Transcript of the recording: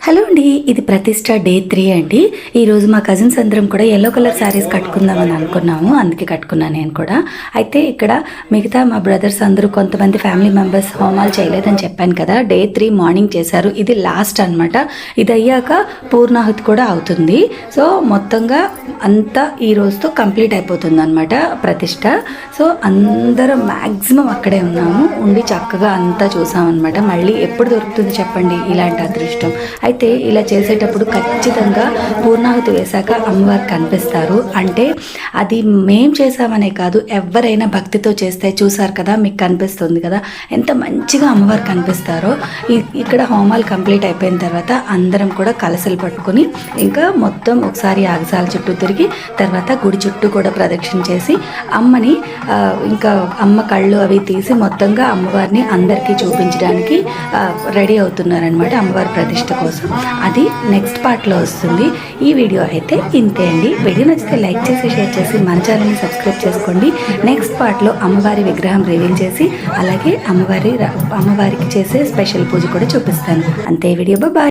Hello అండి, ఇది ప్రతిష్ట డే 3 అండి. ఈరోజు మా కజిన్స్ అందరం కూడా ఎల్లో కలర్ శారీస్ కట్టుకుందామని అనుకున్నాము, అందుకే కట్టుకున్నాను నేను కూడా. అయితే ఇక్కడ మిగతా మా బ్రదర్స్ అందరూ కొంతమంది ఫ్యామిలీ మెంబర్స్ హోమాలు చేయలేదని చెప్పాను కదా. డే 3 మార్నింగ్ చేశారు, ఇది లాస్ట్ అనమాట. ఇది అయ్యాక పూర్ణాహుతి కూడా అవుతుంది. సో మొత్తంగా అంతా ఈ రోజుతో కంప్లీట్ అయిపోతుంది అనమాట ప్రతిష్ట. సో అందరం మ్యాక్సిమం అక్కడే ఉన్నాము, ఉండి చక్కగా అంతా చూసామన్నమాట. మళ్ళీ ఎప్పుడు దొరుకుతుంది చెప్పండి ఇలాంటి అదృష్టం. అయితే ఇలా చేసేటప్పుడు ఖచ్చితంగా పూర్ణాహుతి వేశాక అమ్మవారు కనిపిస్తారు. అంటే అది మేం చేసామనే కాదు, ఎవరైనా భక్తితో చేస్తే చూసారు కదా, మీకు కనిపిస్తుంది కదా ఎంత మంచిగా అమ్మవారు కనిపిస్తారో. ఇక్కడ హోమాలు కంప్లీట్ అయిపోయిన తర్వాత అందరం కూడా కలసలు పట్టుకుని ఇంకా మొత్తం ఒకసారి యాగశాల చుట్టూ తిరిగి తర్వాత గుడి చుట్టూ కూడా ప్రదక్షిణ చేసి అమ్మని ఇంకా అమ్మ కళ్ళు అవి తీసి మొత్తంగా అమ్మవారిని అందరికీ చూపించడానికి రెడీ అవుతున్నారనమాట అమ్మవారి ప్రతిష్ట కోసం. అది నెక్స్ట్ పార్ట్లో వస్తుంది. ఈ వీడియో అయితే ఇంతే అండి. వీడియో నచ్చితే లైక్ చేసి షేర్ చేసి మన ఛానల్ని సబ్స్క్రైబ్ చేసుకోండి. నెక్స్ట్ పార్ట్లో అమ్మవారి విగ్రహం రివీల్ చేసి అలాగే అమ్మవారికి చేసే స్పెషల్ పూజ కూడా చూపిస్తాను. అంతే వీడియో. బాయ్.